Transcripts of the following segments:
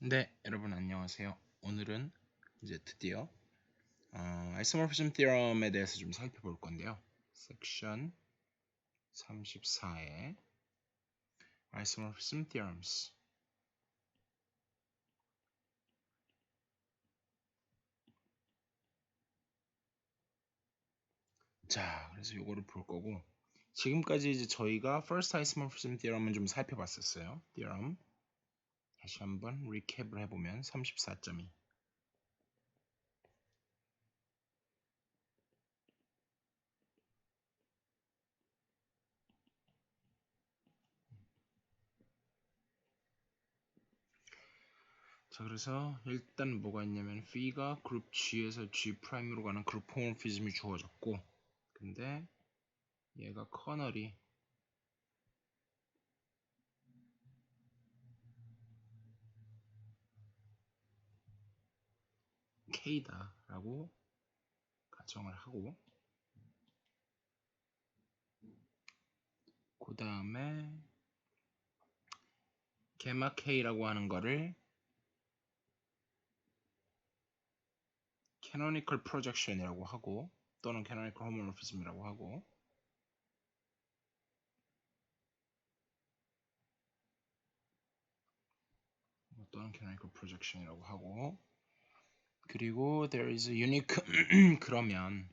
네, 여러분 안녕하세요. 오늘은 이제 드디어 아이소모피즘 티어럼에 대해서 좀 살펴볼 건데요. 섹션 34의 아이소모피즘 티어럼스. 자, 그래서 요거를 볼 거고 지금까지 이제 저희가 first isomorphism theorem은 좀 살펴봤었어요. theorem 다시 한번 리캡을 해보면 34.2. 자, 그래서 일단 뭐가 있냐면 phi가 그룹 G에서 G'으로 가는 그룹 호모피즘이 주어졌고, 근데 얘가 커널이 K다라고 가정을 하고, 그 다음에 게마 K라고 하는 거를 canonical projection이라고 하고, 또는 canonical homomorphism이라고 하고, 또는 canonical projection이라고 하고, 그리고 there is a unique 그러면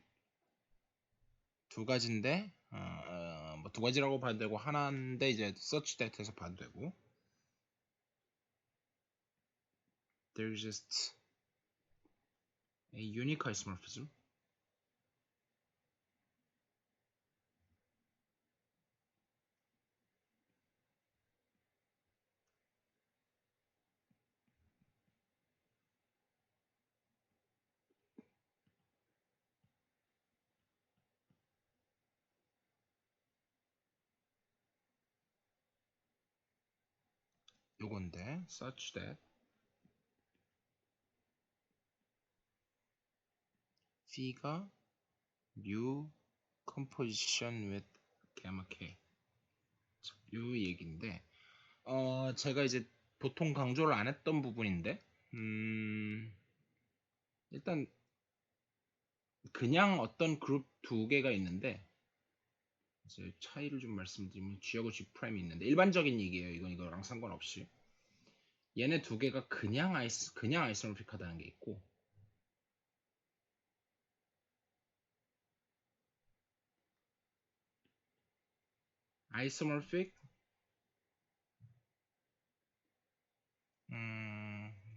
두 가지인데 뭐 두 가지라고 봐도 되고 하나인데 이제 such that에서 봐도 되고, there is just a unique isomorphism 요건데 such that P가 new composition with gamma k 요 얘기인데 제가 이제 보통 강조를 안 했던 부분인데 일단 그냥 어떤 그룹 두 개가 있는데 이제 차이를 좀 말씀드리면 G하고 G 프라임이 있는데 일반적인 얘기예요. 이건 이거랑 상관없이 얘네 두 개가 그냥 아이소모픽하다는 게 있고 아이소모픽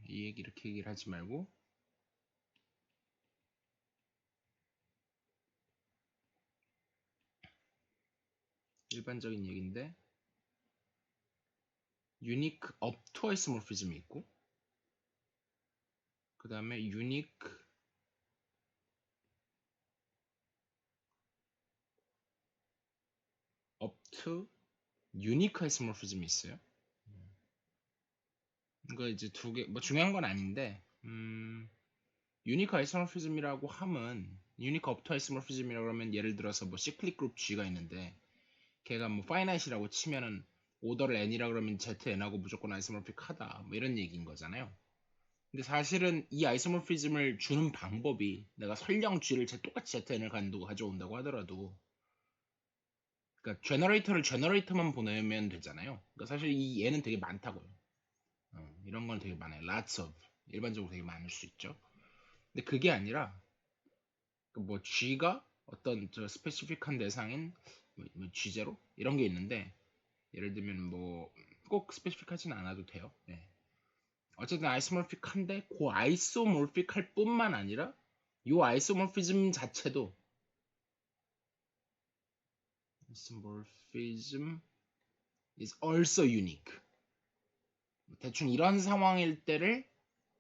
이 얘기 이렇게 얘기를 하지 말고 일반적인 얘기인데 유니크 업투 아이소모피즘이 있고 그 다음에 유니크 업투 유니크 아이소모피즘이 있어요. 이거 이제 두 개, 뭐 중요한 건 아닌데, 유니크 아이소모피즘이라고 하면, 유니크 업투 아이소모피즘이라고 하면 예를 들어서 뭐 시클릭 그룹 G가 있는데, 걔가 뭐 파이나이트라고 치면은 오더를 n이라 그러면 zn하고 무조건 아이소모픽하다, 뭐 이런 얘기인 거잖아요. 근데 사실은 이 아이소모피즘을 주는 방법이 내가 설령 G를 똑같이 zn을 가져온다고 하더라도, 그러니까 제너레이터만 보내면 되잖아요. 그러니까 사실 이 얘는 되게 많다고요. 이런 건 되게 많아요. lots of. 일반적으로 되게 많을 수 있죠. 근데 그게 아니라 뭐 G가 어떤 저 스페시픽한 대상인 뭐 G0 이런 게 있는데 예를 들면 뭐 꼭 스페시픽하진 않아도 돼요. 네. 어쨌든 아이소모픽한데 그 아이소모픽할 뿐만 아니라 이 아이소모피즘 자체도 아이소모피즘 is also unique. 대충 이런 상황일 때를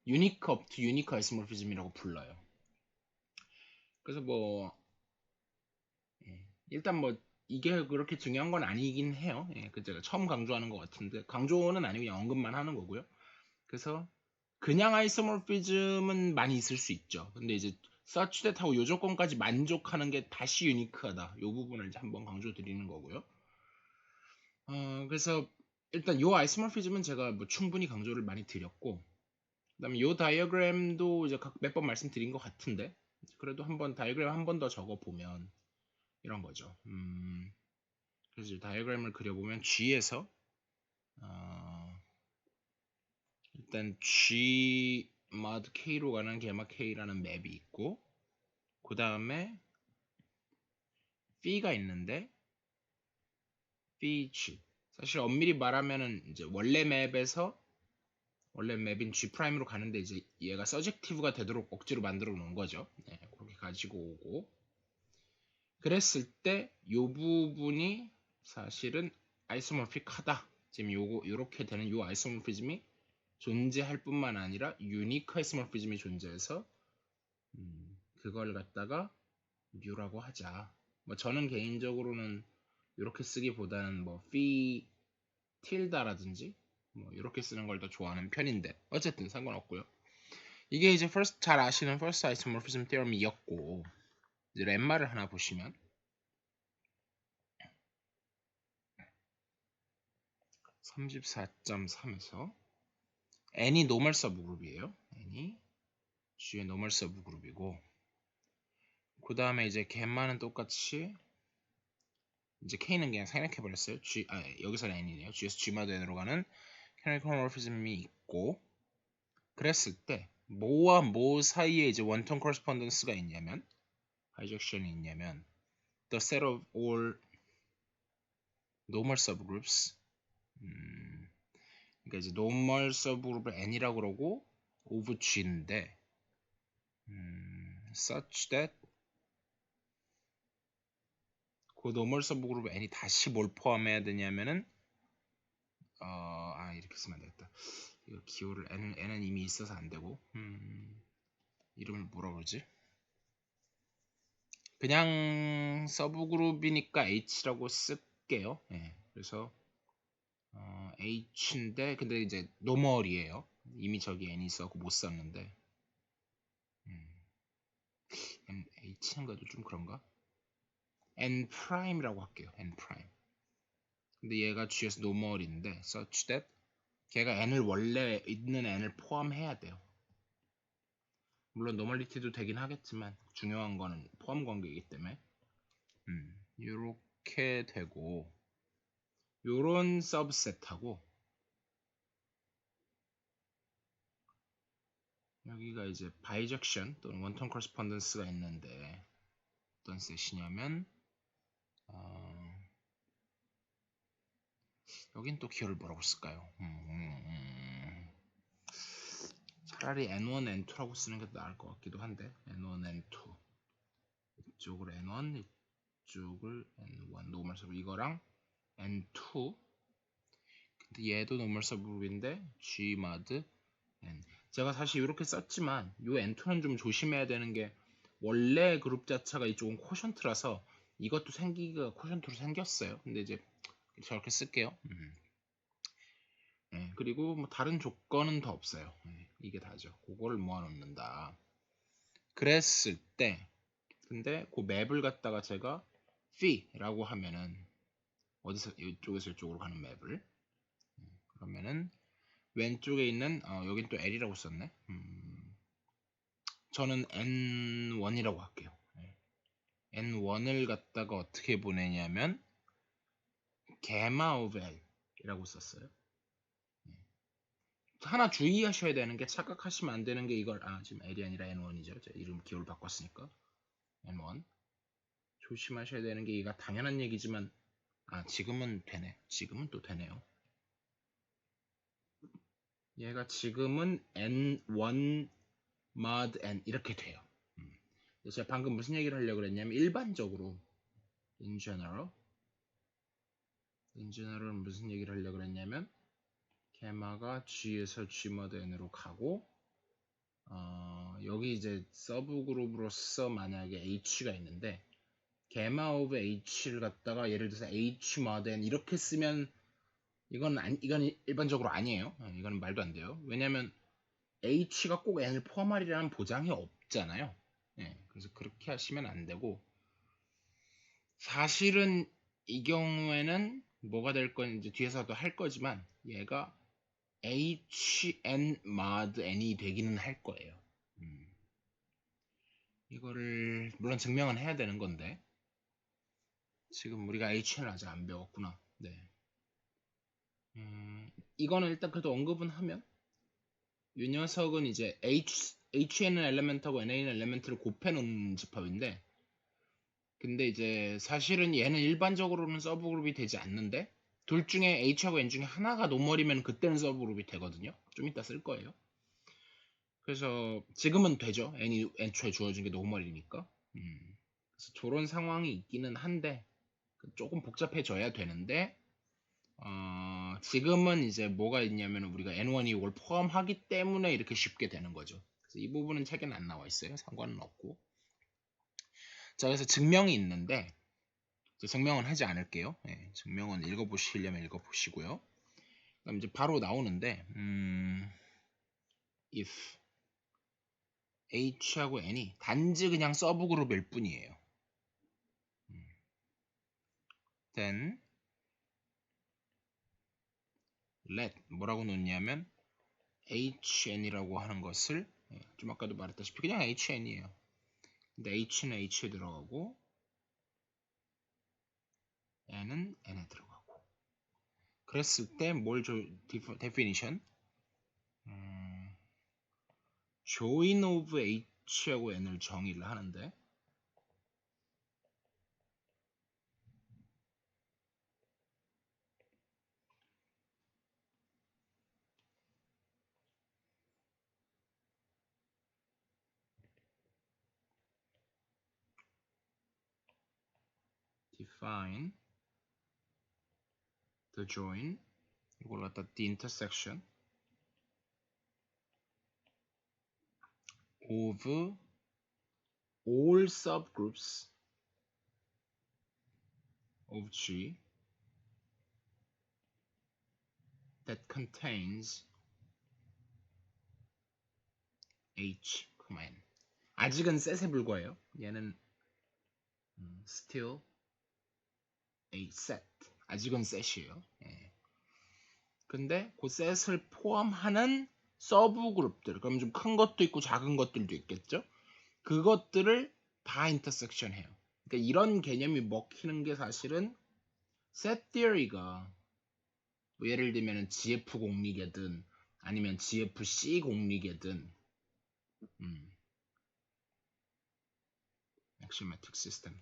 unique up to unique 아이소모피즘이라고 불러요. 그래서 뭐 일단 뭐 이게 그렇게 중요한 건 아니긴 해요. 예, 그 제가 처음 강조하는 것 같은데 강조는 아니고 그냥 언급만 하는 거고요. 그래서 그냥 아이소모피즘은 많이 있을 수 있죠. 근데 이제 such that하고 요 조건까지 만족하는 게 다시 유니크하다. 요 부분을 이제 한번 강조 드리는 거고요. 그래서 일단 요 아이소모피즘은 제가 뭐 충분히 강조를 많이 드렸고 그다음에 요 다이어그램도 이제 몇 번 말씀드린 것 같은데 그래도 한번 다이어그램 한 번 더 적어 보면 이런 거죠. 그래서 다이어그램을 그려보면 G에서 일단 G mod K로 가는 게마 K라는 맵이 있고 그 다음에 P가 있는데 P G 사실 엄밀히 말하면은 이제 원래 맵인 G 프라임으로 가는데 이제 얘가 서젝티브가 되도록 억지로 만들어 놓은 거죠. 네, 그렇게 가지고 오고 그랬을 때 이 부분이 사실은 아이소모픽하다. 지금 요렇게 되는 요 아이소모피즘이 존재할 뿐만 아니라 유니크 아이소모피즘이 존재해서 그걸 갖다가 뮤라고 하자. 뭐 저는 개인적으로는 이렇게 쓰기보다는 뭐 phi tilda라든지 뭐 이렇게 쓰는 걸 더 좋아하는 편인데 어쨌든 상관없고요. 이게 이제 잘 아시는 first isomorphism theorem이었고 이제 렘마를 하나 보시면 34.3에서 n이 노멀 서브그룹이에요. n이 G의 노멀 서브그룹이고 그 다음에 이제 겜마는 똑같이 이제 K는 그냥 생략해버렸어요. 여기서는 n이네요. G에서 G마다 n으로 가는 캐노니컬 모피즘이 있고 그랬을 때 뭐와 뭐 사이에 이제 원톤 코러스폰던스가 있냐면 바이젝션이 있냐면 the set of all normal subgroups 그러니까 이제 normal subgroup을 n이라고 그러고 of g인데 such that 그 normal subgroup n이 다시 뭘 포함해야 되냐면은 이렇게 쓰면 안 되겠다. 이거 기호를 n은 이미 있어서 안 되고 이름을 뭐라 그러지? 그냥 서브그룹이니까 H라고 쓸게요. 네, 그래서 H인데 근데 이제 노멀이에요. 이미 저기 N이 있어갖고 못 썼는데 H는 것도 좀 그런가? N 프라임이라고 할게요. N 프라임. 근데 얘가 G에서 노멀인데 such that 걔가 N을 원래 있는 N을 포함해야 돼요. 물론 노멀리티도 되긴 하겠지만 중요한 거는 포함 관계이기 때문에 이렇게 되고 요런 서브셋하고 여기가 이제 바이젝션 또는 원턴 코러스폰던스가 있는데 어떤 셋이냐면 여긴 또 기호를 뭐라고 쓸까요? 차라리 N1, N2라고 쓰는 게 나을 것 같기도 한데 N1, N2 이쪽을 N1 이쪽을 N1 노멀 서브 이거랑 N2 근데 얘도 노멀 서브그룹인데 Gmod N 제가 사실 이렇게 썼지만 이 N2는 좀 조심해야 되는 게 원래 그룹 자체가 이쪽은 코션트라서 이것도 생기가 코션트로 생겼어요. 근데 이제 저렇게 쓸게요. 네, 그리고 뭐 다른 조건은 더 없어요. 네, 이게 다죠. 그거를 모아놓는다. 그랬을 때 근데 그 맵을 갖다가 제가 phi라고 하면은 어디서 이쪽에서 이쪽으로 가는 맵을 그러면은 왼쪽에 있는 여긴 또 L이라고 썼네. 저는 N1이라고 할게요. 네. N1을 갖다가 어떻게 보내냐면 gamma of L이라고 썼어요. 하나 주의하셔야 되는 게 착각하시면 안 되는 게 이걸 지금 L이 아니라 N1이죠. 제가 이름 기호를 바꿨으니까 N1 조심하셔야 되는 게 이가 당연한 얘기지만 지금은 되네. 지금은 또 되네요. 얘가 지금은 N1 mod N 이렇게 돼요. 제가 방금 무슨 얘기를 하려고 그랬냐면 일반적으로 in general 무슨 얘기를 하려고 그랬냐면 게마가 G에서 G mod N으로 가고 여기 이제 서브 그룹으로서 만약에 H가 있는데 게마 오브 H를 갖다가 예를 들어서 H mod N 이렇게 쓰면 이건 일반적으로 아니에요. 이건 말도 안 돼요. 왜냐면 H가 꼭 N을 포함하리라는 보장이 없잖아요. 그래서 그렇게 하시면 안 되고 사실은 이 경우에는 뭐가 될 건 이제 뒤에서도 할 거지만 얘가 hn mod n이 되기는 할 거예요. 이거를 물론 증명은 해야 되는 건데 지금 우리가 hn을 아직 안 배웠구나. 네. 이거는 일단 그래도 언급은 하면 이 녀석은 이제 HN은 엘리멘트하고 NA는 엘리멘트를 곱해놓은 집합인데 근데 이제 사실은 얘는 일반적으로는 서브그룹이 되지 않는데 둘 중에 H하고 N 중에 하나가 노멀이면 그때는 서브그룹이 되거든요. 좀 이따 쓸 거예요. 그래서 지금은 되죠. N이 애초에 주어진 게 노멀이니까. 그래서 저런 상황이 있기는 한데 조금 복잡해져야 되는데 지금은 이제 뭐가 있냐면 우리가 N1이 이걸 포함하기 때문에 이렇게 쉽게 되는 거죠. 그래서 이 부분은 책에는 안 나와 있어요. 상관은 없고. 자, 그래서 증명이 있는데 증명은 하지 않을게요. 네, 증명은 읽어보시려면 읽어보시고요. 그럼 이제 바로 나오는데 if H하고 N이 단지 그냥 서브그룹일 뿐이에요. then let 뭐라고 놓냐면 HN이라고 하는 것을 좀 아까도 말했다시피 그냥 HN이에요. 근데 H는 H에 들어가고 N은 N에 들어가고 그랬을 때 뭘 definition join of H하고 N을 정의를 하는데 define the join 이걸 갖다 the intersection of all subgroups of G that contains H, N. 아직은 셋에 불과해요. 얘는 still a set. 아직은 셋이에요. 예. 근데 그 셋을 포함하는 서브 그룹들, 그럼 좀 큰 것도 있고 작은 것들도 있겠죠? 그것들을 다 인터섹션 해요. 그러니까 이런 개념이 먹히는 게 사실은 셋 티어리가 뭐 예를 들면 GF 공리계든 아니면 GFC 공리계든 액시오매틱 시스템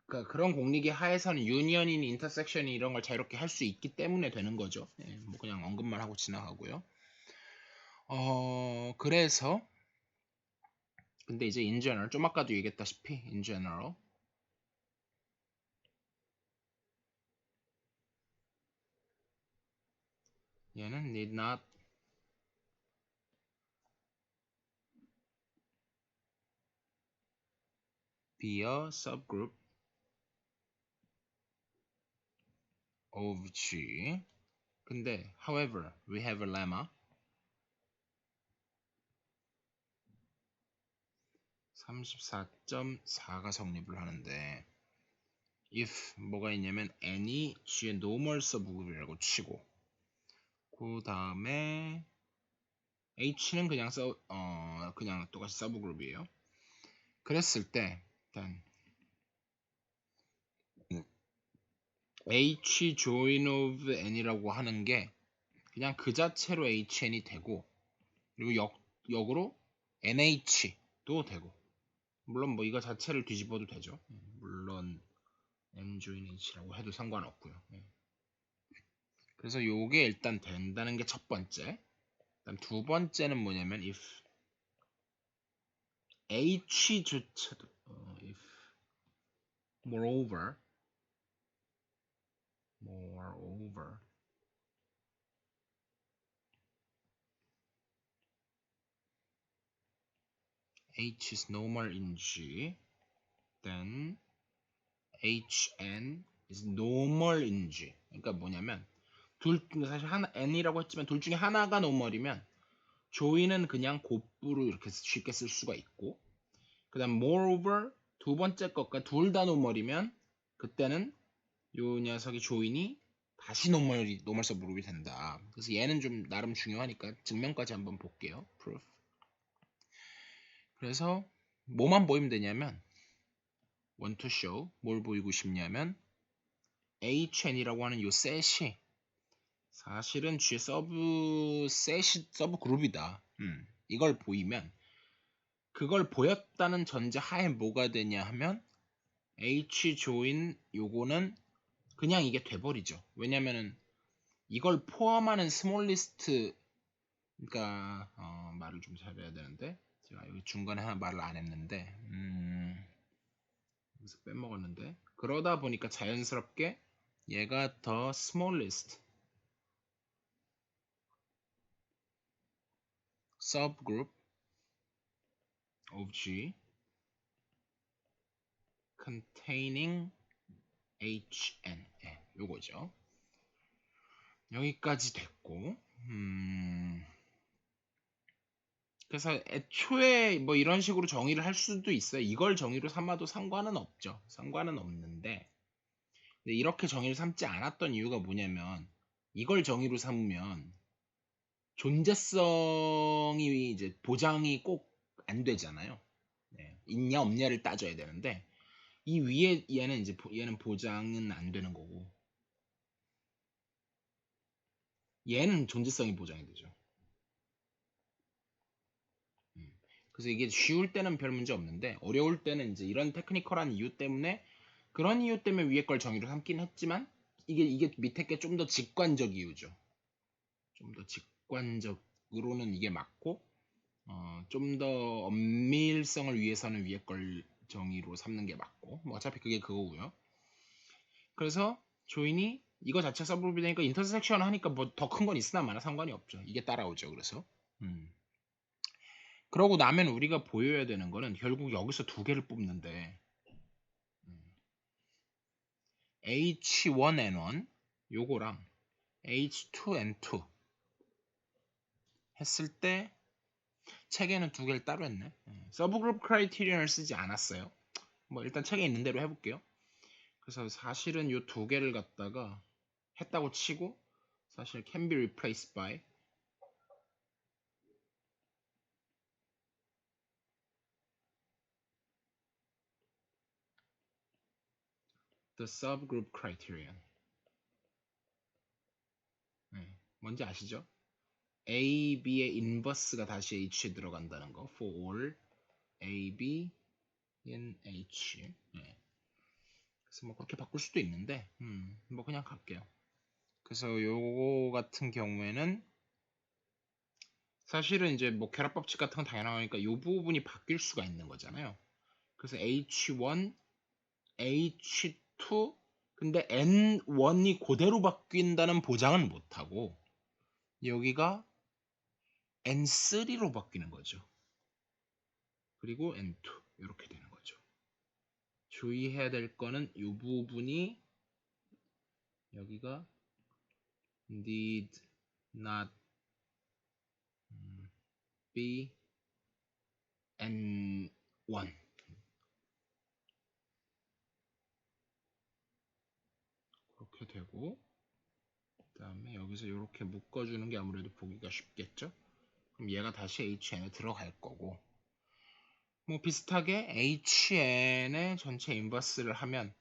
그러니까 그런 공리계 하에서는 유니언이니 인터섹션이 이런 걸 자유롭게 할 수 있기 때문에 되는 거죠. 예, 뭐 그냥 언급만 하고 지나가고요. 그래서 근데 이제 in general 좀 아까도 얘기했다시피 in general 얘는 need not be a subgroup of G. 근데 however we have a lemma 34.4가 성립을 하는데 if 뭐가 있냐면 n이 G의 normal subgroup이라고 치고 그 다음에 H는 그냥 그냥 똑같이 서브그룹이에요. 그랬을 때 일단 H join of n이라고 하는 게 그냥 그 자체로 HN이 되고 그리고 역으로 NH도 되고 물론 뭐 이거 자체를 뒤집어도 되죠. 물론 N join H라고 해도 상관없고요. 그래서 요게 일단 된다는 게 첫 번째. 그다음 두 번째는 뭐냐면 if H조차도 if moreover H is normal in G then HN is normal in G 그러니까 뭐냐면 사실 N이라고 했지만 둘 중에 하나가 노멀이면 조이는 그냥 곱부로 이렇게 쉽게 쓸 수가 있고 그 다음 moreover 두 번째 것과 둘 다 노멀이면 그때는 요 녀석이 조인이 다시 노멀 서브 그룹이 된다. 그래서 얘는 좀 나름 중요하니까 증명까지 한번 볼게요. proof. 그래서 뭐만 보이면 되냐면 want to show 뭘 보이고 싶냐면 HN이라고 하는 요 셋이 사실은 G의 서브 그룹이다. 이걸 보이면 그걸 보였다는 전제 하에 뭐가 되냐 하면 H 조인 요거는 그냥 이게 돼버리죠. 왜냐면은 이걸 포함하는 스몰 리스트 그러니까 말을 좀 잘해야 되는데 제가 여기 중간에 하나 말을 안 했는데 여기서 빼먹었는데 그러다 보니까 자연스럽게 얘가 더 smallest subgroup of G containing HN 요거죠. 여기까지 됐고 그래서 애초에 뭐 이런 식으로 정의를 할 수도 있어요. 이걸 정의로 삼아도 상관은 없죠. 상관은 없는데 근데 이렇게 정의를 삼지 않았던 이유가 뭐냐면 이걸 정의로 삼으면 존재성이 이제 보장이 꼭 안 되잖아요. 네. 있냐 없냐를 따져야 되는데 이 위에 얘는 이제 얘는 보장은 안 되는 거고 얘는 존재성이 보장이 되죠. 그래서 이게 쉬울 때는 별 문제 없는데 어려울 때는 이제 이런 테크니컬한 이유 때문에 그런 이유 때문에 위에 걸 정의로 삼긴 했지만 이게 밑에 게 좀 더 직관적 이유죠. 좀 더 직관적으로는 이게 맞고 좀 더 엄밀성을 위해서는 위에 걸 정의로 삼는 게 맞고 뭐 어차피 그게 그거고요. 그래서 조인이 이거 자체 서브그룹이 되니까 인터섹션 하니까 뭐 더 큰 건 있으나 마나 상관이 없죠. 이게 따라오죠. 그래서 그러고 나면 우리가 보여야 되는 거는 결국 여기서 두 개를 뽑는데 H1N1 요거랑 H2N2 했을 때 책에는 두 개를 따로 했네. 서브그룹 크라이테리언을 쓰지 않았어요. 뭐 일단 책에 있는 대로 해볼게요. 그래서 사실은 요 두 개를 갖다가 했다고 치고 사실 can be replaced by the subgroup criterion. 뭔지 아시죠? A, B의 인버스가 다시 H에 들어간다는 거. For all A, B in H. 그래서 뭐 그렇게 바꿀 수도 있는데, 뭐 그냥 갈게요. 그래서 요거 같은 경우에는 사실은 이제 뭐 결합 법칙 같은 건 당연하니까 이 부분이 바뀔 수가 있는 거잖아요. 그래서 H1, H2, 근데 N1이 그대로 바뀐다는 보장은 못하고 여기가 N3로 바뀌는 거죠. 그리고 N2 이렇게 되는 거죠. 주의해야 될 거는 이 부분이 여기가 need not be N1 그렇게 되고 그 다음에 여기서 이렇게 묶어주는 게 아무래도 보기가 쉽겠죠. 그럼 얘가 다시 HN에 들어갈 거고 뭐 비슷하게 HN의 전체 인버스를 하면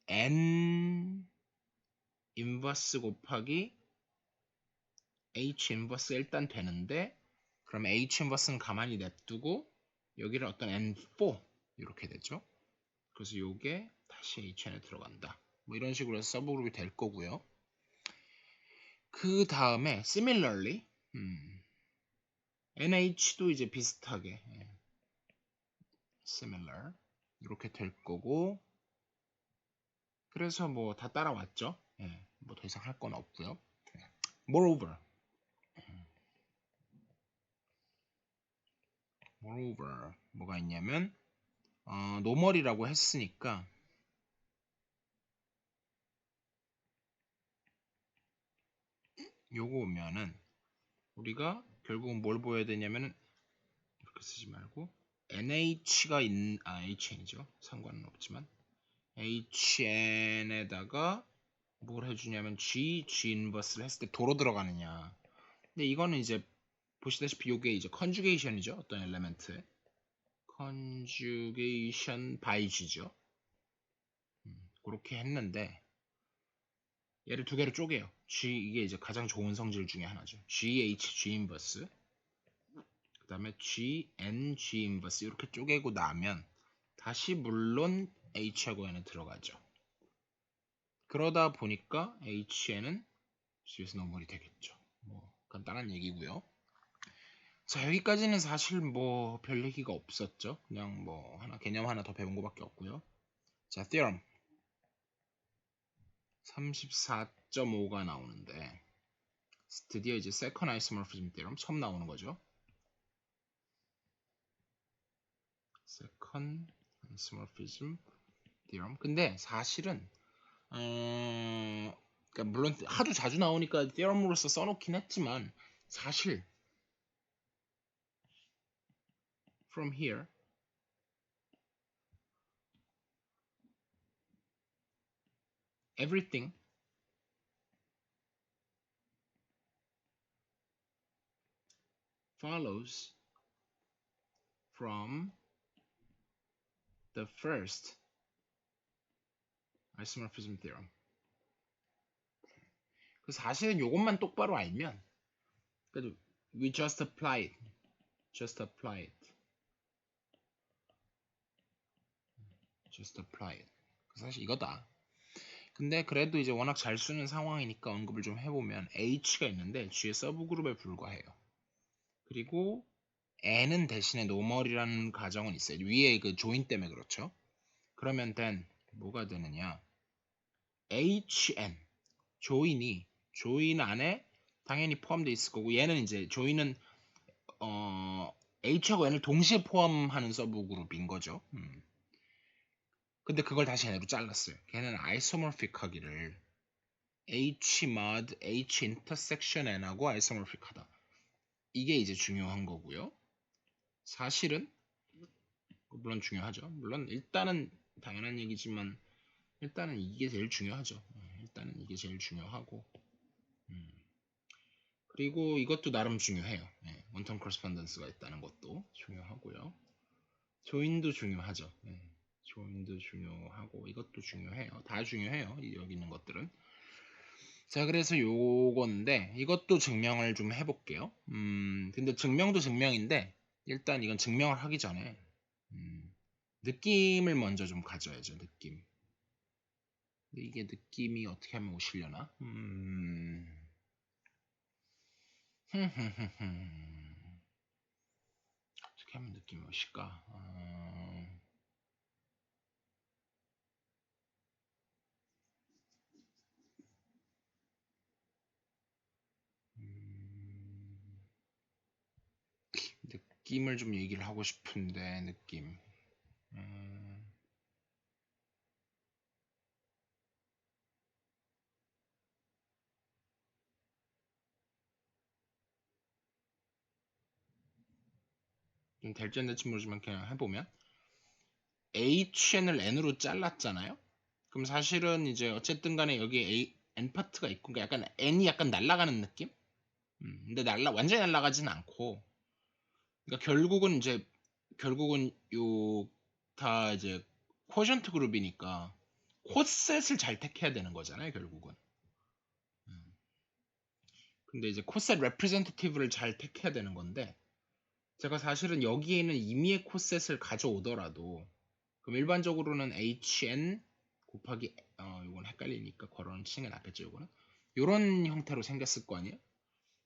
N 인버스 곱하기 H 인버스 일단 되는데 그럼 H 인버스는 가만히 냅두고 여기를 어떤 N4 이렇게 되죠. 그래서 이게 다시 HN에 들어간다. 뭐 이런 식으로 해서 서브그룹이 될 거고요. 그 다음에 similarly NH도 이제 비슷하게 similar 이렇게 될 거고 그래서 뭐 다 따라왔죠. 뭐 더 이상 할 건 없고요. Moreover 뭐가 있냐면 노멀이라고 했으니까 요거 보면은 우리가 결국은 뭘 보여야 되냐면은 이렇게 쓰지 말고 NH가 HN이죠. 상관은 없지만 HN에다가 뭘 해주냐면 G 인버스를 했을 때 도로 들어가느냐. 근데 이거는 이제 보시다시피 이게 이제 컨주게이션이죠. 어떤 엘레멘트 컨주게이션 바이 G죠. 그렇게 했는데 얘를 두 개로 쪼개요. G 이게 이제 가장 좋은 성질 중에 하나죠. GH G 인버스 그 다음에 GN G 인버스 이렇게 쪼개고 나면 다시 물론 H하고 N은 들어가죠. 그러다 보니까 HN은 G에서 너멀이 되겠죠. 뭐 간단한 얘기고요. 자, 여기까지는 사실 뭐 별 얘기가 없었죠. 그냥 뭐 개념 하나 더 배운 것밖에 없고요. 자, theorem 34.5가 나오는데 드디어 이제 second isomorphism theorem 처음 나오는 거죠. second isomorphism theorem. 근데 사실은 그러니까 물론 하도 자주 나오니까 theorem으로서 써놓긴 했지만 사실 from here everything follows from the first isomorphism theorem. 그 사실은 이것만 똑바로 알면 그래도 we just apply it. just apply it. just apply it. 사실 이거다. 근데 그래도 이제 워낙 잘 쓰는 상황이니까 언급을 좀 해보면 H가 있는데 G의 서브그룹에 불과해요. 그리고 N은 대신에 노멀이라는 가정은 있어요. 위에 그 조인 때문에 그렇죠. 그러면 then 뭐가 되느냐? HN 조인 안에 당연히 포함되어 있을 거고 얘는 이제 조인은 H하고 N을 동시에 포함하는 서브그룹인 거죠. 근데 그걸 다시 N으로 잘랐어요. 걔는 아이소모픽하기를 H mod H intersection N하고 아이소모픽하다. 이게 이제 중요한 거고요. 사실은 물론 중요하죠. 물론 일단은 당연한 얘기지만 일단은 이게 제일 중요하죠. 일단은 이게 제일 중요하고 그리고 이것도 나름 중요해요. 원턴 코러스폰던스가 있다는 것도 중요하고요. 조인도 중요하죠. 조인도 중요하고 이것도 중요해요. 다 중요해요. 여기 있는 것들은. 자, 그래서 요건데 이것도 증명을 좀 해볼게요. 근데 증명도 증명인데 일단 이건 증명을 하기 전에 느낌을 먼저 좀 가져야죠. 느낌. 근데 이게 느낌이 어떻게 하면 오시려나? 어떻게 하면 느낌이 오실까? 느낌을 좀 얘기를 하고 싶은데 느낌. 좀 될지 안 될지 모르지만 그냥 해보면 HN을 N으로 잘랐잖아요. 그럼 사실은 이제 어쨌든 간에 여기 N 파트가 있고 그러니까 약간 N이 약간 날아가는 느낌? 근데 완전히 날아가진 않고 그러니까 결국은 요 다 이제 쿼션트 그룹이니까 코셋을 잘 택해야 되는 거잖아요, 결국은. 근데 이제 코셋 레프레젠테티브를 잘 택해야 되는 건데 제가 사실은 여기에는 임의의 코셋을 가져오더라도 그럼 일반적으로는 HN 곱하기 이건 헷갈리니까 괄호는 치는 게 낫겠죠, 이거는. 이런 형태로 생겼을 거 아니에요?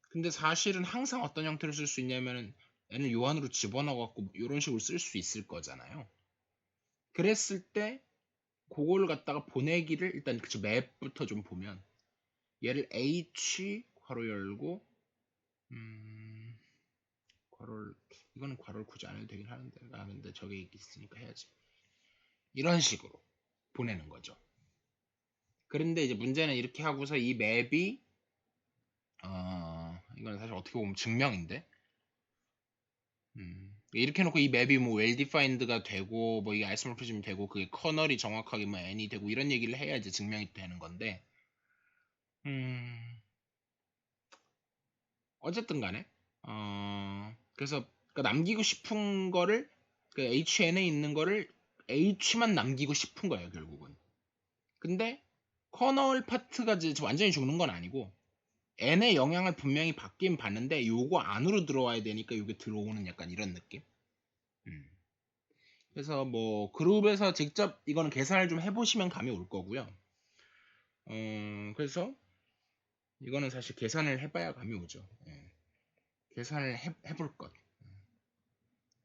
근데 사실은 항상 어떤 형태로 쓸 수 있냐면은 n을 요 안으로 집어넣어 갖고 이런 식으로 쓸 수 있을 거잖아요. 그랬을 때 그걸 갖다가 보내기를 일단 그 맵부터 좀 보면 얘를 h 괄호 열고 괄호를 이거는 괄호를 굳이 안 해도 되긴 하는데 저게 있으니까 해야지. 이런 식으로 보내는 거죠. 그런데 이제 문제는 이렇게 하고서 이 맵이 이건 사실 어떻게 보면 증명인데 이렇게 해놓고 이 맵이 뭐 well defined가 되고 뭐 이게 아이소모피즘이 되고 그게 커널이 정확하게 뭐 n이 되고 이런 얘기를 해야지 증명이 되는 건데 음, 어쨌든 간에 그래서 그 남기고 싶은 거를 그 HN에 있는 거를 H만 남기고 싶은 거예요 결국은. 근데 커널 파트가 이제 완전히 죽는 건 아니고 N의 영향을 분명히 받긴 받는데 요거 안으로 들어와야 되니까 요게 들어오는 약간 이런 느낌. 음. 그래서 뭐 그룹에서 직접 이거는 계산을 좀 해보시면 감이 올 거고요. 그래서 이거는 사실 계산을 해봐야 감이 오죠. 예. 계산을 해볼 것.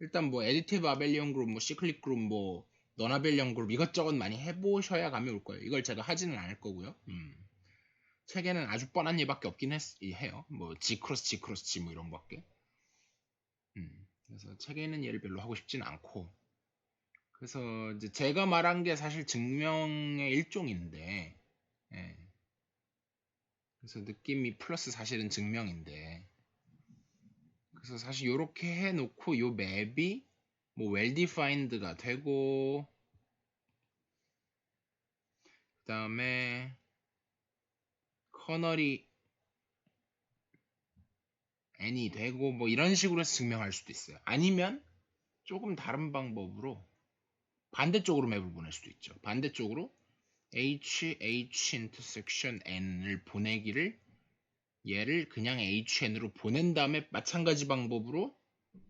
일단 뭐 에디티브 아벨리온 그룹, 뭐 시클릭 그룹, 뭐 너나벨리온 그룹 이것저것 많이 해보셔야 감이 올 거예요. 이걸 제가 하지는 않을 거고요. 책에는 아주 뻔한 예밖에 없긴 해요. 뭐 G 크로스 G 크로스 G 뭐 이런 거밖에. 그래서 책에 있는 예를 별로 하고 싶진 않고. 그래서 이제 제가 말한 게 사실 증명의 일종인데, 예. 그래서 느낌이 플러스 사실은 증명인데, 그래서 사실 이렇게 해놓고 요 맵이 뭐 well defined가 되고, 그 다음에 커널이 n이 되고 뭐 이런 식으로 해서 증명할 수도 있어요. 아니면 조금 다른 방법으로 반대쪽으로 맵을 보낼 수도 있죠. 반대쪽으로 h intersection n을 보내기를 얘를 그냥 HN으로 보낸 다음에 마찬가지 방법으로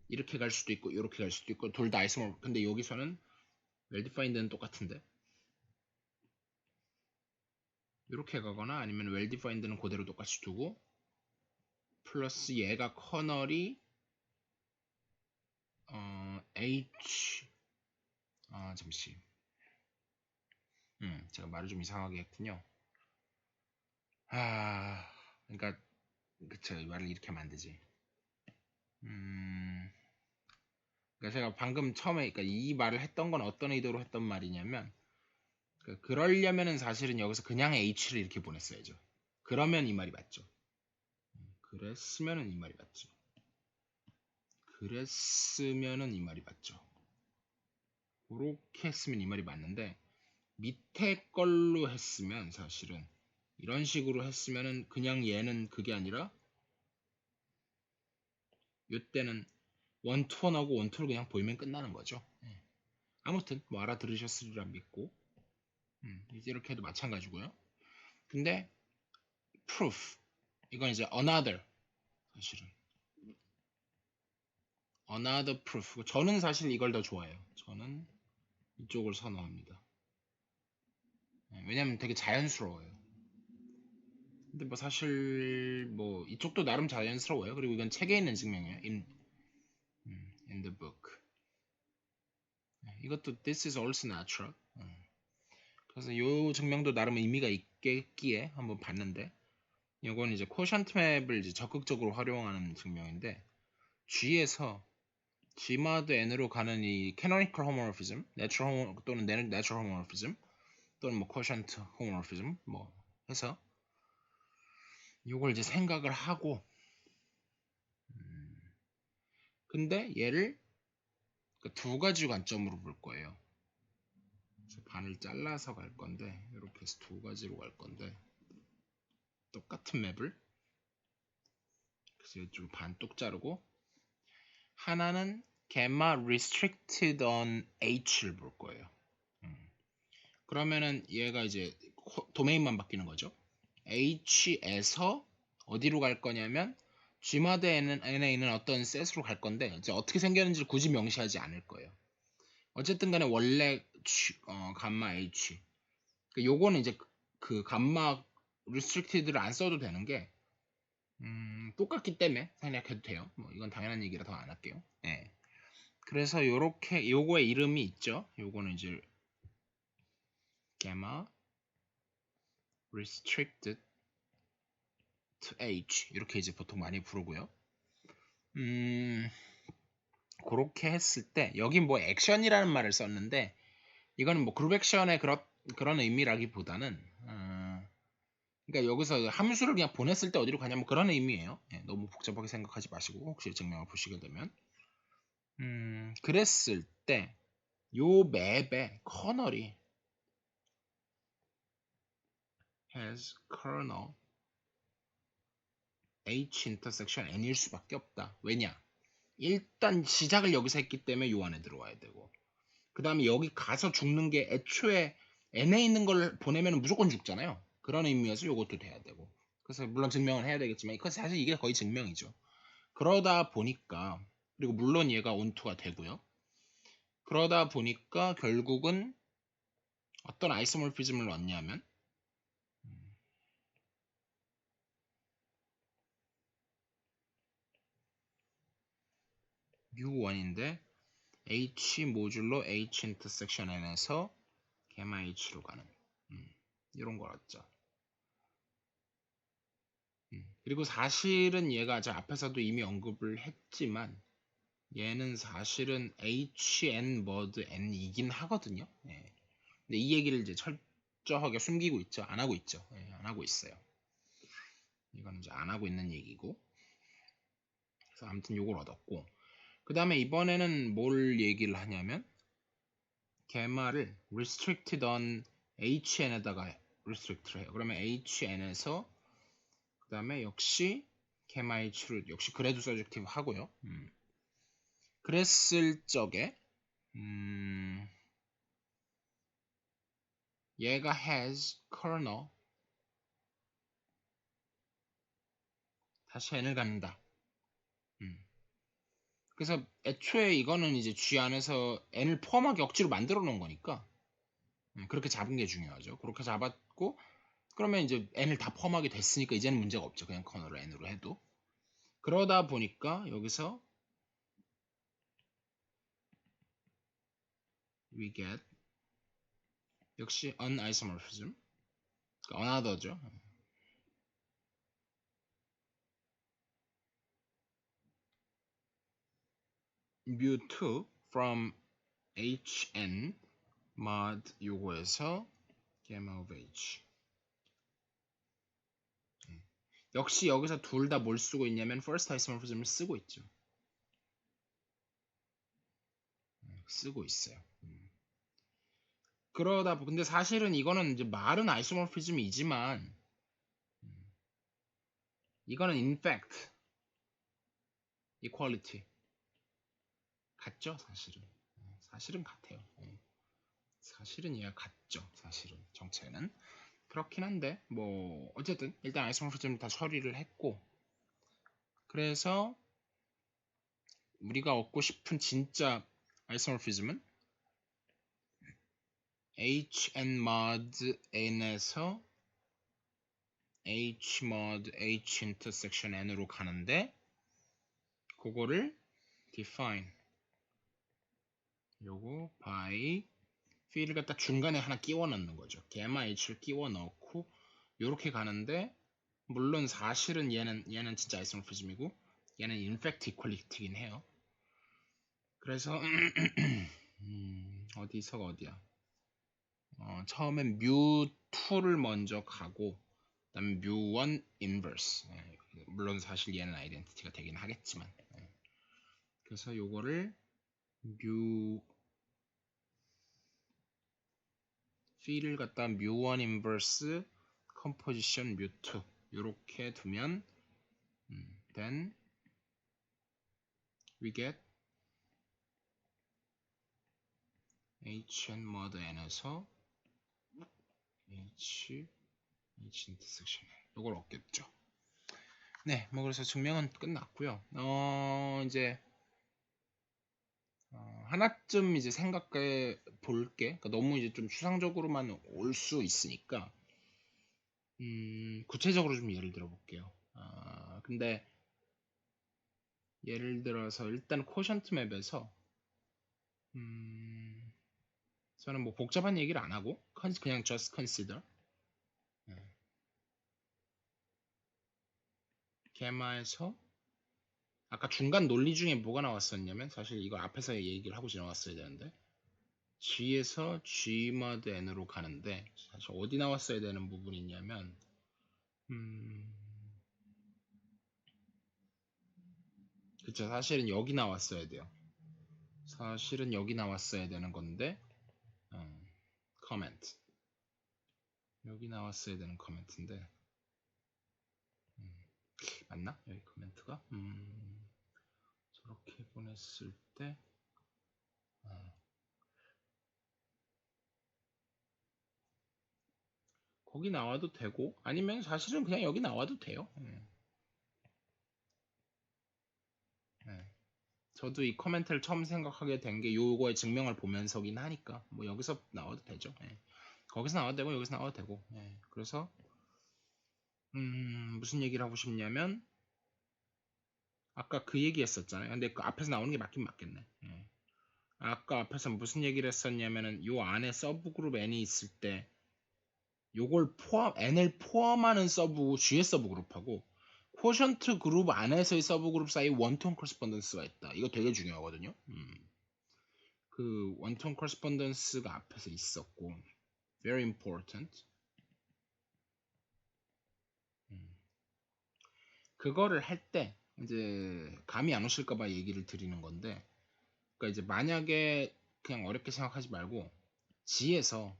이렇게 갈 수도 있고 이렇게 갈 수도 있고 둘 다 아이소모. 근데 여기서는 well-defined는 똑같은데 이렇게 가거나 아니면 well-defined는 그대로 똑같이 두고 플러스 얘가 커널이 H 잠시 제가 말을 좀 이상하게 했군요. 그러니까 그쵸 말을 이렇게 하면 안 되지. 그러니까 제가 방금 처음에 그러니까 이 말을 했던 건 어떤 의도로 했던 말이냐면 그러려면은 사실은 여기서 그냥 H를 이렇게 보냈어야죠. 그러면 이 말이 맞죠. 그랬으면은 이 말이 맞죠. 그랬으면은 이 말이 맞죠. 그렇게 했으면 이 말이 맞는데 밑에 걸로 했으면 사실은 이런 식으로 했으면은 그냥 얘는 그게 아니라 이때는 원투원하고 원투를 그냥 보이면 끝나는 거죠. 아무튼 뭐 알아들으셨으리라 믿고 이제 이렇게 해도 마찬가지고요. 근데 proof 이건 이제 another 사실은 another proof 저는 사실 이걸 더 좋아해요. 저는 이쪽을 선호합니다. 왜냐면 되게 자연스러워요. 근데 뭐 사실 뭐 이쪽도 나름 자연스러워요. 그리고 이건 책에 있는 증명이에요. in the book. 이것도 this is also natural. 그래서 이 증명도 나름 의미가 있겠기에 한번 봤는데 이건 이제 quotient 맵을 이제 적극적으로 활용하는 증명인데 G에서 G마드 N으로 가는 이 canonical homomorphism, 또는 natural homomorphism 또는 뭐 quotient homomorphism 뭐 해서 이걸 이제 생각을 하고 근데 얘를 두 가지 관점으로 볼 거예요. 그래서 반을 잘라서 갈 건데 이렇게 해서 두 가지로 갈 건데 똑같은 맵을 그래서 이쪽 반 뚝 자르고 하나는 gamma restricted on H를 볼 거예요. 그러면은 얘가 이제 도메인만 바뀌는 거죠. H에서 어디로 갈 거냐면 G마드 N에 있는 어떤 셋으로 갈 건데 이제 어떻게 생겼는지를 굳이 명시하지 않을 거예요. 어쨌든 간에 원래 감마 H 요거는 이제 그 감마 restricted를 안 써도 되는 게 똑같기 때문에 생략해도 돼요. 뭐 이건 당연한 얘기라 더 안 할게요. 예. 그래서 요렇게 요거의 이름이 있죠. 요거는 이제 gamma restricted to H 이렇게 이제 보통 많이 부르고요. 그렇게 했을 때 여긴 뭐 액션이라는 말을 썼는데 이거는 뭐 그룹 액션의 그런 의미라기보다는 그러니까 여기서 함수를 그냥 보냈을 때 어디로 가냐 뭐 그런 의미예요. 예, 너무 복잡하게 생각하지 마시고 혹시 증명을 보시게 되면 그랬을 때 요 맵의 커널이 has kernel H 인터섹션 N일 수밖에 없다. 왜냐? 일단 시작을 여기서 했기 때문에 요 안에 들어와야 되고, 그 다음에 여기 가서 죽는 게 애초에 N에 있는 걸 보내면 무조건 죽잖아요. 그런 의미에서 요것도 돼야 되고. 그래서 물론 증명을 해야 되겠지만 사실 이게 거의 증명이죠. 그러다 보니까, 그리고 물론 얘가 온투가 되고요. 그러다 보니까 결국은 어떤 아이소모피즘을 넣냐면 U1인데 H 모듈로 H 인터섹션 N에서 가마 H로 가는 이런 거였죠. 그리고 사실은 얘가 저 앞에서도 이미 언급을 했지만 얘는 사실은 HN 머드 N이긴 하거든요. 예. 근데 이 얘기를 이제 철저하게 숨기고 있죠. 안 하고 있죠. 예, 안 하고 있어요. 이건 이제 안 하고 있는 얘기고. 그래서 아무튼 요걸 얻었고. 그 다음에 이번에는 뭘 얘기를 하냐면 게마를 restricted on HN에다가 restrict를 해요. 그러면 HN에서 그 다음에 역시 게마 H를 역시 그래도 서젝티브 하고요. 그랬을 적에 얘가 has kernel 다시 n을 갖는다. 그래서 애초에 이거는 이제 G 안에서 n을 포함하게 억지로 만들어 놓은 거니까 그렇게 잡은 게 중요하죠. 그렇게 잡았고 그러면 이제 n을 다 포함하게 됐으니까 이제는 문제가 없죠. 그냥 커널을 n으로 해도. 그러다 보니까 여기서 we get 역시 unisomorphism, 그러니까 another죠. mu2 from hn mod 요거에서 gamma of h. 역시 여기서 둘 다 뭘 쓰고 있냐면 first isomorphism을 쓰고 있죠. 쓰고 있어요. 그러다 근데 사실은 이거는 이제 말은 아이소모피즘이지만 이거는 in fact equality 같죠 사실은. 사실은 같아요. 사실은 얘가 같죠. 사실은 정체는 그렇긴 한데 뭐 어쨌든 일단 아이소모피즘 다 처리를 했고 그래서 우리가 얻고 싶은 진짜 아이소모피즘은 hn mod n에서 h mod h intersection n으로 가는데 그거를 define 요거 by field를 갖다 중간에 하나 끼워 넣는 거죠. gamma h를 끼워 넣고 요렇게 가는데 물론 사실은 얘는 진짜 아이소모피즘이고 얘는 인팩트 이퀄리티긴 해요. 그래서 어디서가 어디야? 처음엔 mu2를 먼저 가고 그다음에 mu1 inverse. 물론 사실 얘는 아이덴티티가 되긴 하겠지만 그래서 요거를 mu p를 갖다 mu1 inverse composition mu2 요렇게 두면 then we get hn mod n에서 h intersection 요걸 얻겠죠. 네, 뭐 그래서 증명은 끝났고요. 이제 하나쯤 이제 생각해 볼게. 그러니까 너무 이제 좀 추상적으로만 올 수 있으니까 구체적으로 좀 예를 들어 볼게요. 근데 예를 들어서 일단 코션트 맵에서 저는 뭐 복잡한 얘기를 안 하고 그냥 just consider 게마에서 아까 중간 논리 중에 뭐가 나왔었냐면 사실 이거 앞에서 얘기를 하고 지나갔어야 되는데 G에서 G mod N으로 가는데 사실 어디 나왔어야 되는 부분이 있냐면 그쵸 사실은 여기 나왔어야 돼요. 사실은 여기 나왔어야 되는 건데 커멘트 여기 나왔어야 되는 커멘트인데 맞나? 여기 코멘트가 저렇게 보냈을 때 거기 나와도 되고 아니면 사실은 그냥 여기 나와도 돼요. 네. 저도 이 코멘트를 처음 생각하게 된 게 요거의 증명을 보면서긴 하니까 뭐 여기서 나와도 되죠. 예. 거기서 나와도 되고 여기서 나와도 되고. 예. 그래서 무슨 얘기를 하고 싶냐면 아까 그 얘기 했었잖아요. 근데 그 앞에서 나오는 게 맞긴 맞겠네. 예. 아까 앞에서 무슨 얘기를 했었냐면은 요 안에 서브그룹 n이 있을 때 요걸 n을 포함하는 서브 G의 서브그룹하고 쿼션트 그룹 안에서의 서브그룹 사이 원톤 커스pondence가 있다. 이거 되게 중요하거든요. 그 원톤 커스pondence가 앞에서 있었고 very important. 그거를 할 때 이제 감이 안 오실까봐 얘기를 드리는 건데, 그러니까 이제 만약에 그냥 어렵게 생각하지 말고 G에서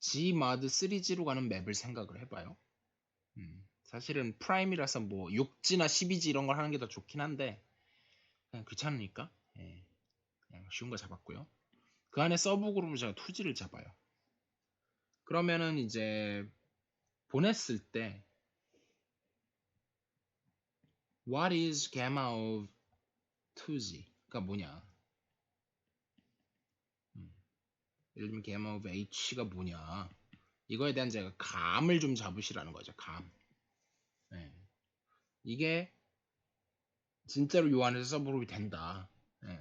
Gmod 3G로 가는 맵을 생각을 해봐요. 사실은 프라임이라서 뭐 6G나 12G 이런 걸 하는 게 더 좋긴 한데 그냥 귀찮으니까 예, 그냥 쉬운 거 잡았고요. 그 안에 서브 그룹을 제가 2G를 잡아요. 그러면은 이제 보냈을 때 What is gamma of 2G가 뭐냐? 예를 들면 gamma of H가 뭐냐? 이거에 대한 제가 감을 좀 잡으시라는 거죠. 감. 네. 이게 진짜로 요 안에서 서브그룹이 된다. 네.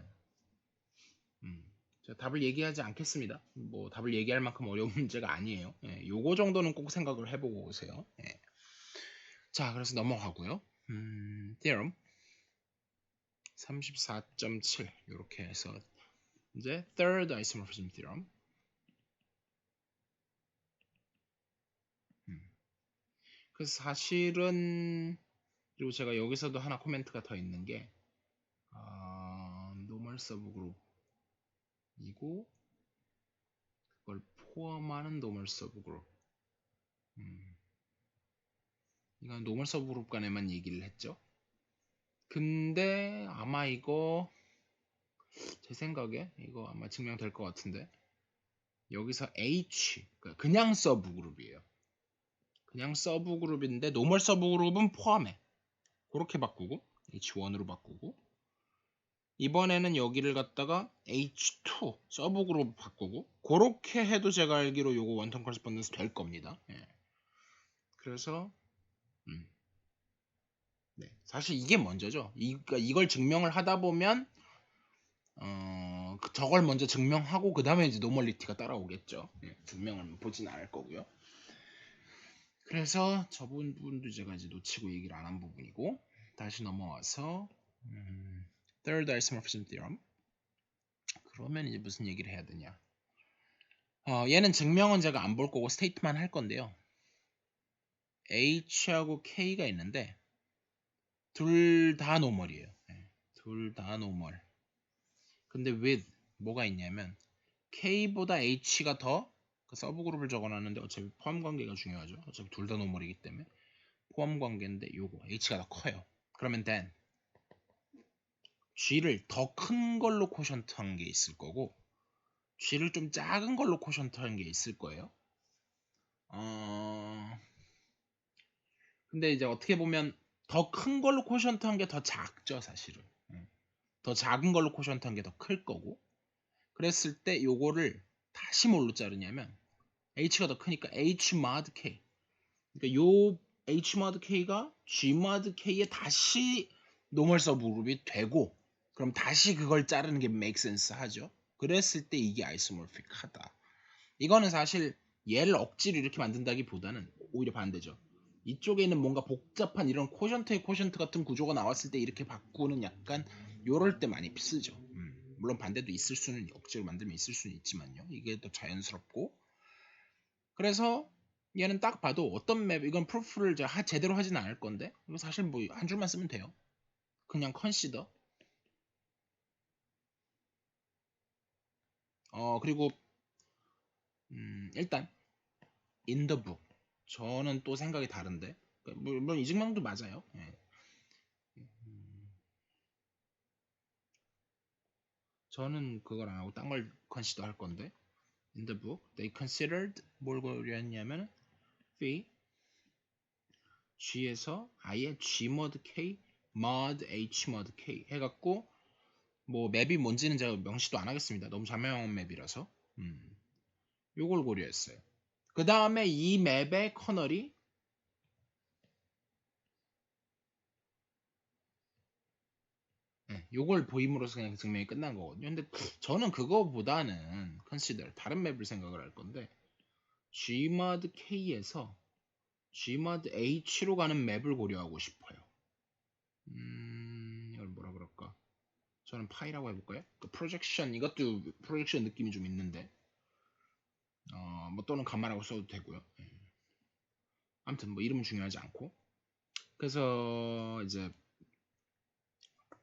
제가 답을 얘기하지 않겠습니다. 뭐 답을 얘기할 만큼 어려운 문제가 아니에요. 예, 요거 정도는 꼭 생각을 해보고 오세요. 예. 자, 그래서 넘어가고요. theorem 34.7 이렇게 해서 이제 third isomorphism theorem. 그래서 사실은 그리고 제가 여기서도 하나 코멘트가 더 있는 게 normal subgroup이고 그걸 포함하는 normal subgroup. 이건 normal subgroup 간에만 얘기를 했죠. 근데 아마 이거 제 생각에 이거 아마 증명될 것 같은데 여기서 H 그냥 서브그룹이에요. 그냥 서브그룹인데 노멀 서브그룹은 포함해. 그렇게 바꾸고 H1으로 바꾸고 이번에는 여기를 갖다가 H2 서브그룹 바꾸고 그렇게 해도 제가 알기로 요거 원턴 커스ponden스 될 겁니다. 예. 그래서 네. 사실 이게 먼저죠. 그러니까 이걸 증명을 하다 보면 저걸 먼저 증명하고 그 다음에 이제 노멀리티가 따라오겠죠. 예, 증명을 보진 않을 거고요. 그래서 저 부분도 제가 이제 놓치고 얘기를 안 한 부분이고 다시 넘어와서 third isomorphism theorem. 그러면 이제 무슨 얘기를 해야 되냐? 얘는 증명은 제가 안 볼 거고 스테이트만 할 건데요. H하고 K가 있는데 둘 다 노멀이에요. 예, 둘 다 노멀. 근데 with 뭐가 있냐면 K보다 H가 더 그 서브 그룹을 적어놨는데 어차피 포함 관계가 중요하죠. 어차피 둘 다 노멀이기 때문에 포함 관계인데 요거 H가 더 커요. 그러면 then G를 더 큰 걸로 쿼션트한 게 있을 거고 G를 좀 작은 걸로 쿼션트한 게 있을 거예요. 근데 이제 어떻게 보면 더 큰 걸로 쿼션트한 게 더 작죠, 사실은. 더 작은 걸로 쿼션트한 게 더 클 거고. 그랬을 때 요거를 다시 뭘로 자르냐면 H가 더 크니까 H mod K. 그러니까 요 H mod K가 G mod K에 다시 노멀 서브그룹이 되고 그럼 다시 그걸 자르는 게 make sense 하죠. 그랬을 때 이게 아이소모픽하다. 이거는 사실 얘를 억지로 이렇게 만든다기보다는 오히려 반대죠. 이쪽에 있는 뭔가 복잡한 이런 쿼션트의 쿼션트 같은 구조가 나왔을 때 이렇게 바꾸는 약간 요럴 때 많이 쓰죠. 물론 반대도 있을 수는 억지로 만들면 있을 수는 있지만요. 이게 더 자연스럽고 그래서 얘는 딱 봐도 어떤 맵 이건 프루프를 제대로 하진 않을 건데 이거 사실 뭐 한 줄만 쓰면 돼요. 그냥 컨시더. 그리고 일단 in the book 저는 또 생각이 다른데 물론 이 증명도 맞아요. 예. 저는 그걸 안 하고 딴 걸 컨시더 할 건데. In the book, they considered 뭘 고려했냐면 phi G에서 아예 G mod K, mod H mod K 해갖고 뭐 맵이 뭔지는 제가 명시도 안 하겠습니다. 너무 자명한 맵이라서. 요걸 고려했어요. 그 다음에 이 맵의 커널이 요걸 보임으로써 그냥 증명이 끝난 거거든요. 근데 저는 그거보다는 consider 다른 맵을 생각을 할 건데 Gmod K에서 Gmod H로 가는 맵을 고려하고 싶어요. 이걸 뭐라 그럴까? 저는 파이라고 해볼까요? 그 프로젝션 이것도 프로젝션 느낌이 좀 있는데 뭐 또는 감마라고 써도 되고요. 아무튼 뭐 이름은 중요하지 않고 그래서 이제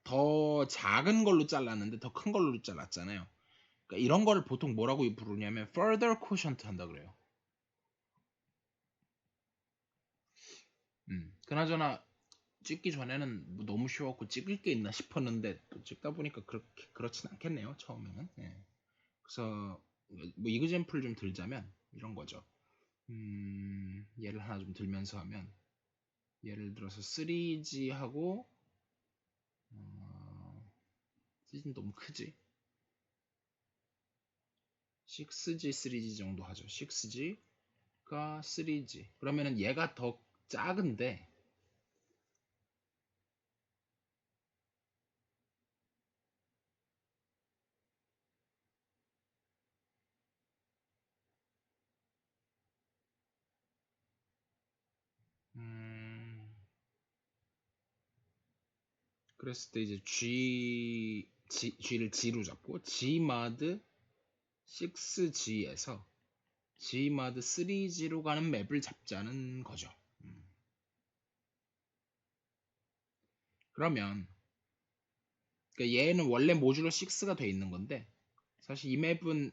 더 작은 걸로 잘랐는데 더 큰 걸로 잘랐잖아요. 그러니까 이런 거를 보통 뭐라고 부르냐면 further quotient 한다 그래요. 그나저나 찍기 전에는 뭐 너무 쉬웠고 찍을 게 있나 싶었는데 또 찍다 보니까 그렇게 그렇진 않겠네요. 처음에는. 그래서 뭐 이그젬플 좀 들자면 이런 거죠. 예를 하나 좀 들면서 하면 예를 들어서 3G하고 시즌 너무 크지? 6G, 3G 정도 하죠. 6G가 3G. 그러면은 얘가 더 작은데 그랬을 때 이제 G를 G로 잡고 Gmod 6G에서 Gmod 3G로 가는 맵을 잡자는 거죠. 그러면 그러니까 얘는 원래 모듈러 6가 돼 있는 건데 사실 이 맵은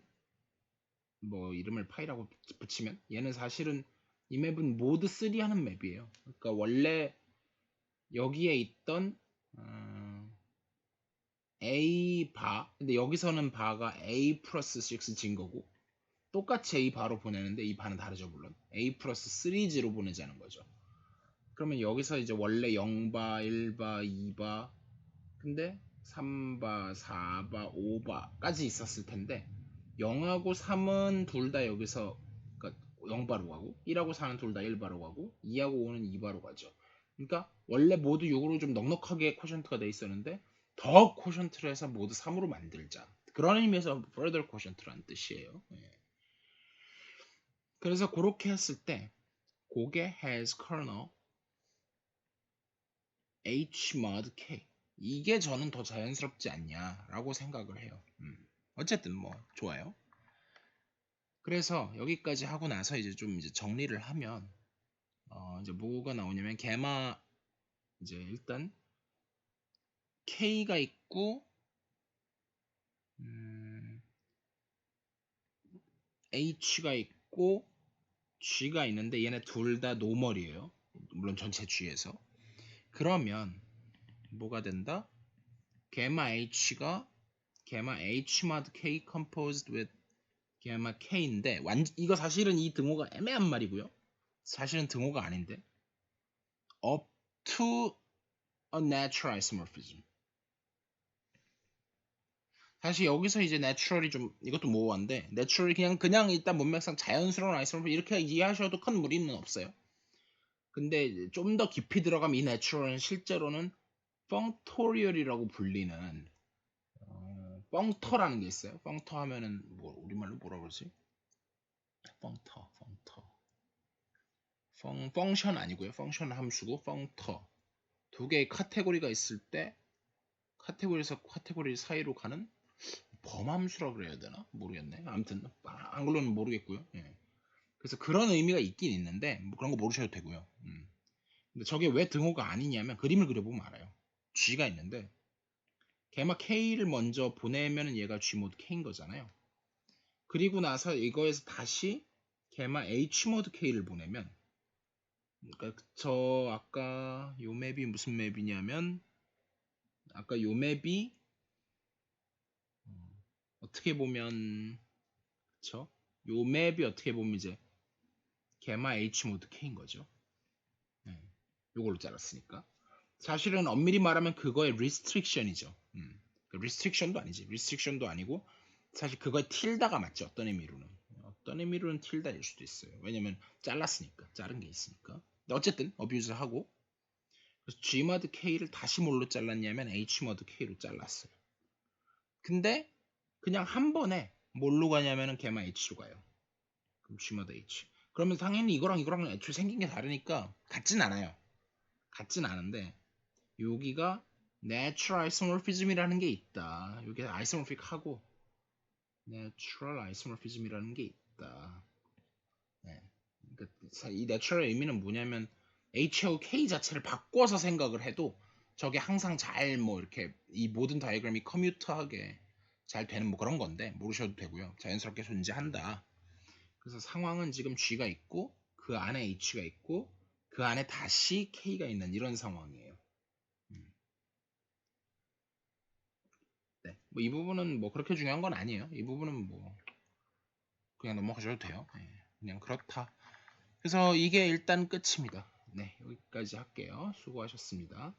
뭐 이름을 파이라고 붙이면 얘는 사실은 이 맵은 모드 3 하는 맵이에요. 그러니까 원래 여기에 있던 A 바 근데 여기서는 바가 A 플러스 6 진 거고 똑같이 A 바로 보내는데 이 바는 다르죠 물론 A 플러스 3G로 보내자는 거죠. 그러면 여기서 이제 원래 0바, 1바, 2바 근데 3바, 4바, 5바까지 있었을 텐데 0하고 3은 둘 다 여기서 그러니까 0바로 가고 1하고 4는 둘 다 1바로 가고 2하고 5는 2바로 가죠. 그러니까 원래 모두 6으로 좀 넉넉하게 쿼션트가 돼 있었는데 더 쿼션트를 해서 모두 3으로 만들자. 그런 의미에서 further quotient라는 뜻이에요. 그래서 그렇게 했을 때 그게 has kernel hmod k 이게 저는 더 자연스럽지 않냐라고 생각을 해요. 어쨌든 뭐 좋아요. 그래서 여기까지 하고 나서 이제 좀 이제 정리를 하면 이제 뭐가 나오냐면 게마 이제 일단 k가 있고 h가 있고 g가 있는데 얘네 둘 다 노멀이에요. 물론 전체 g에서 그러면 뭐가 된다? 게마 h가 게마 h mod k composed with 게마 k인데 이거 사실은 이 등호가 애매한 말이고요. 사실은 등호가 아닌데 up to a natural isomorphism. 사실 여기서 이제 natural이 좀 이것도 모호한데 natural이 그냥 일단 문맥상 자연스러운 아이소모르 이렇게 이해하셔도 큰 무리는 없어요. 근데 좀 더 깊이 들어가면 이 natural은 실제로는 펑토리얼이라고 불리는 펑터라는 게 있어요. 펑터 하면은 뭐 우리말로 뭐라 그러지? 펑션 아니고요. 펑션 함수고 펑터 두 개의 카테고리가 있을 때 카테고리에서 카테고리 사이로 가는 범함수라 그래야 되나? 모르겠네. 아무튼 한글로는 모르겠고요. 그래서 그런 의미가 있긴 있는데 뭐 그런 거 모르셔도 되고요. 근데 저게 왜 등호가 아니냐면 그림을 그려보면 알아요. G가 있는데 걔마 K를 먼저 보내면 얘가 G 모드 K인 거잖아요. 그리고 나서 이거에서 다시 걔마 H 모드 K를 보내면 그러니까 저 아까 요 맵이 무슨 맵이냐면 아까 요 맵이 어떻게 보면 그쵸? 요 맵이 어떻게 보면 이제 게마 H 모드 K인 거죠. 네. 요걸로 잘랐으니까. 사실은 엄밀히 말하면 그거의 리스트릭션이죠. 리스트릭션도 아니지. 리스트릭션도 아니고 사실 그거의 틸다가 맞죠. 어떤 의미로는. 어떤 의미로는 틸다일 수도 있어요. 왜냐면 잘랐으니까. 자른 게 있으니까. 근데 어쨌든 어뷰즈 하고 그래서 G모드 K를 다시 뭘로 잘랐냐면 H모드 K로 잘랐어요. 근데 그냥 한 번에 뭘로 가냐면은 게마 H로 가요. 그럼 G모드 H. 그러면 당연히 이거랑 애초에 생긴 게 다르니까 같진 않아요. 같진 않은데 여기가 Natural Isomorphism이라는 게 있다. 여기 Isomorphic하고 Natural Isomorphism이라는 게 있다. 네. 그러니까 이 Natural의 의미는 뭐냐면 H하고 K 자체를 바꿔서 생각을 해도 저게 항상 잘 뭐 이렇게 이 모든 다이어그램이 커뮤트하게 잘 되는 뭐 그런 건데 모르셔도 되고요. 자연스럽게 존재한다. 그래서 상황은 지금 G가 있고 그 안에 H가 있고 그 안에 다시 K가 있는 이런 상황이에요. 네. 뭐 이 부분은 뭐 그렇게 중요한 건 아니에요. 이 부분은 뭐 그냥 넘어가셔도 돼요. 네. 그냥 그렇다. 그래서 이게 일단 끝입니다. 네, 여기까지 할게요. 수고하셨습니다.